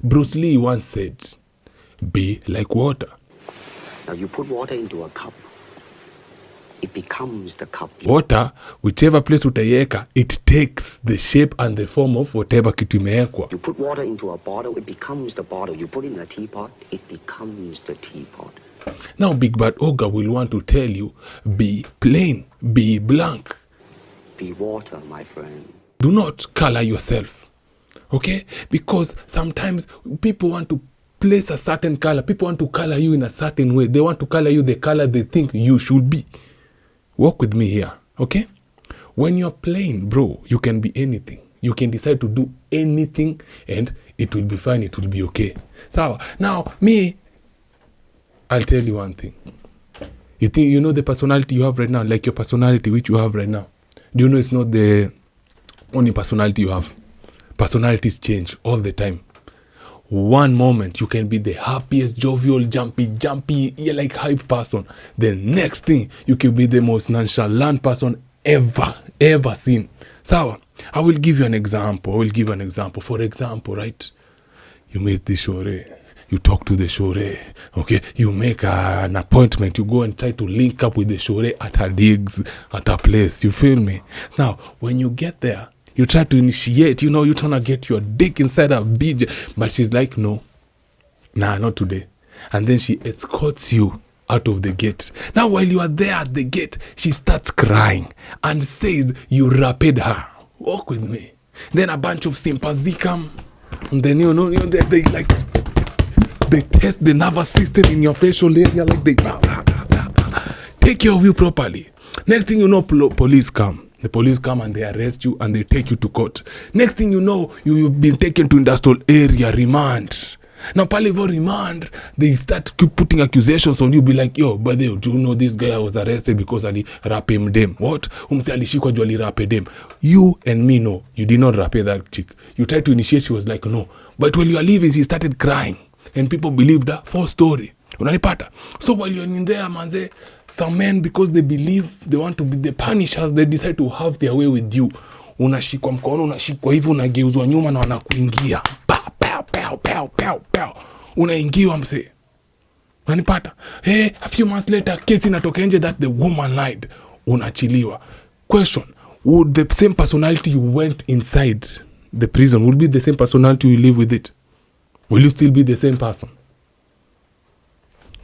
Bruce Lee once said, be like water. Now you put water into a cup, it becomes the cup. Water, whichever place utaiweka, it takes the shape and the form of whatever kitu imewekwa. You put water into a bottle, it becomes the bottle. You put it in a teapot, it becomes the teapot. Now Big Bad Ogre will want to tell you, be plain, be blank. Be water, my friend. Do not color yourself, okay? Because sometimes people want to place a certain color. People want to color you in a certain way. They want to color you the color they think you should be. Walk with me here, okay? When you're plain, bro, you can be anything. You can decide to do anything and it will be fine. It will be okay. So now, me, I'll tell you one thing. You think you know the personality you have right now, like your personality which you have right now. Do you know it's not the only personality you have? Personalities change all the time. One moment you can be the happiest, jovial, jumpy, you're like hype person. The next thing you can be the most nonchalant person ever seen. So I will give you an example. For example, right? You meet the shore. You talk to the shore, okay? You make an appointment. You go and try to link up with the shore at her digs, at her place. You feel me? Now, when you get there, you try to initiate, you're trying to get your dick inside her BJ. But she's like, no, not today. And then she escorts you out of the gate. Now, while you are there at the gate, she starts crying and says you raped her. Walk with me. Then a bunch of sympathy come. And then, they like... They test the nervous system in your facial area, like they take care of you properly. Next thing you know, police come. The police come and they arrest you and they take you to court. Next thing you know, you've been taken to industrial area, remand. Now, palivo remand, they start keep putting accusations on you. Be like, yo, but do you know this guy was arrested because ali rape dem? What? Umse alishikwa juu ali rape dem. You and me know, you did not rape that chick. You tried to initiate, she was like, no. But when you are leaving, she started crying. And people believed that for story. Unanipata? So while you're in there, manze, some men, because they believe they want to be the punishers, they decide to have their way with you. Unashikwa mkono, unashikwa hivyo, unageuzwa nyuma na wanakuingia. Pow. Unaingiwa mse. Unanipata? A few months later, kesi inatoka nje that the woman lied. Unachiliwa. Question, would the same personality you went inside the prison, would be the same personality you live with it? Will you still be the same person?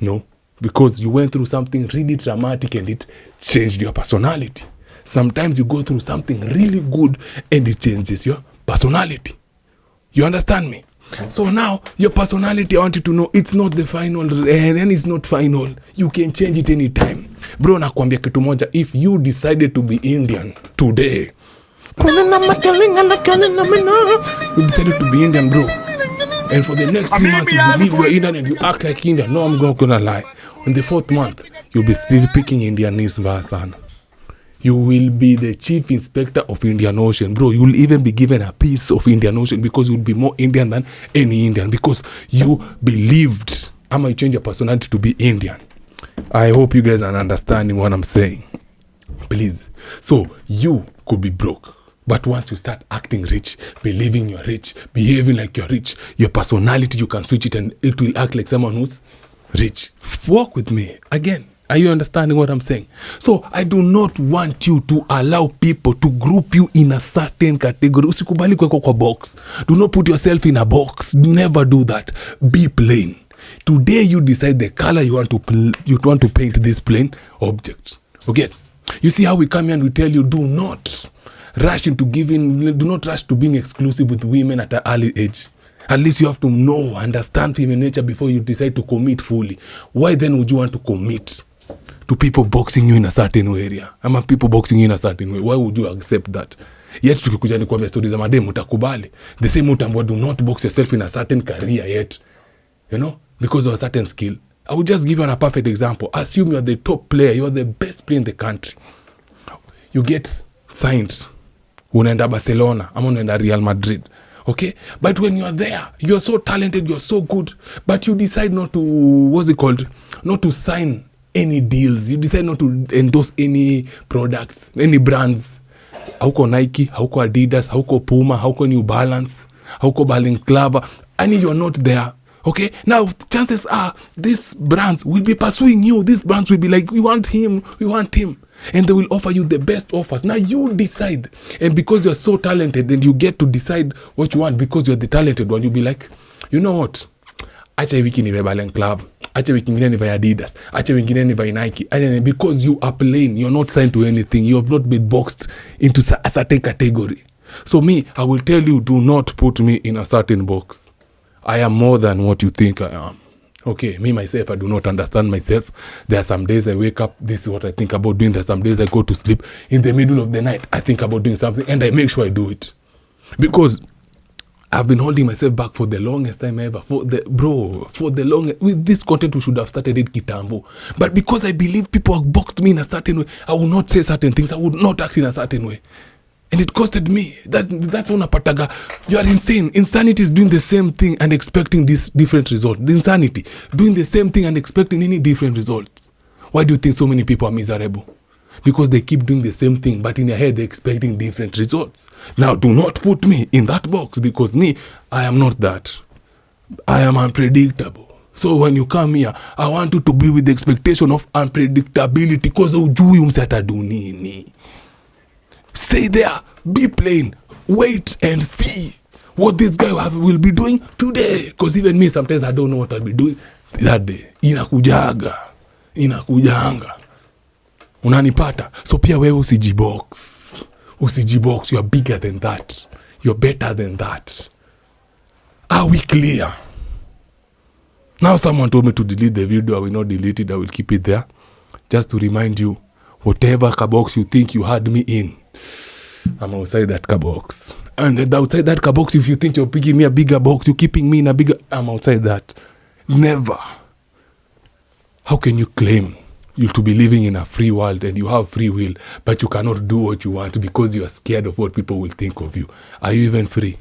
No, because you went through something really traumatic and it changed your personality. Sometimes you go through something really good and it changes your personality. You understand me? So now, your personality, I want you to know, it's not the final and it's not final. You can change it anytime. Bro, nakwambia kitu moja, if you decided to be Indian today, you decided to be Indian, bro. And for the next 3 months, you believe you're Indian and you act like Indian. No, I'm not gonna lie. In the 4th month, you'll be still picking Indianese Basan. You will be the chief inspector of Indian Ocean. Bro, you'll even be given a piece of Indian Ocean because you'll be more Indian than any Indian. Because you believed, you change your personality to be Indian. I hope you guys are understanding what I'm saying. Please. So, you could be broke. But once you start acting rich, believing you're rich, behaving like you're rich, your personality, you can switch it and it will act like someone who's rich. Walk with me. Again, are you understanding what I'm saying? So, I do not want you to allow people to group you in a certain category. Usikubali kuwekwa kwa box. Do not put yourself in a box. Never do that. Be plain. Today, you decide the color you want to paint this plain object. Okay? You see how we come here and we tell you, do not rush to being exclusive with women at an early age. At least you have to know, understand female nature before you decide to commit fully. Why then would you want to commit to people boxing you in a certain area? People boxing you in a certain way. Why would you accept that? Yet tukikuja ni kuambia stories za mademu utakubali. The same utambua, do not box yourself in a certain career yet. Because of a certain skill. I will just give you a perfect example. Assume you are the top player, you are the best player in the country. You get signed. Unaenda Barcelona, unaenda Real Madrid. Okay? But when you are there, you're so talented, you're so good, but you decide not to, not to sign any deals. You decide not to endorse any products, any brands. Hauko Nike, hauko Adidas, hauko Puma, hauko New Balance, hauko Balenciaga. and you're not there. Okay, now chances are these brands will be pursuing you. These brands will be like, we want him, and they will offer you the best offers. Now you decide, and because you're so talented and you get to decide what you want because you're the talented one, you'll be like, you know what, acha wiki nivae Balen Club, acha wiki ingine nivae Adidas, acha wiki ingine nivae Nike, and because you are plain, you're not signed to anything, you have not been boxed into a certain category. So me, I will tell you, do not put me in a certain box. I am more than what you think I am. Okay, me myself, I do not understand myself. There are some days I wake up, this is what I think about doing. There are some days I go to sleep. In the middle of the night, I think about doing something, and I make sure I do it. Because I've been holding myself back for the longest time ever. With this content, we should have started it kitambo. But because I believe people have boxed me in a certain way, I will not say certain things. I would not act in a certain way. And it costed me. That's unapataga. You are insane. Insanity is doing the same thing and expecting this different result. The insanity. Doing the same thing and expecting any different results. Why do you think so many people are miserable? Because they keep doing the same thing, but in their head they're expecting different results. Now, do not put me in that box, because me, I am not that. I am unpredictable. So when you come here, I want you to be with the expectation of unpredictability, because ujui umsatadu nini. Stay there, be plain, wait and see what this guy will be doing today. Because even me, sometimes I don't know what I'll be doing that day. Inakujanga. Unanipata. So pia wewe usijibox. You are bigger than that. You're better than that. Are we clear? Now someone told me to delete the video. I will not delete it. I will keep it there. Just to remind you, whatever box you think you had me in, I'm outside that box. And outside that box, if you think you're picking me a bigger box, you're keeping me in a bigger, I'm outside that. Never. How can you claim you to be living in a free world and you have free will, but you cannot do what you want because you are scared of what people will think of you? Are you even free?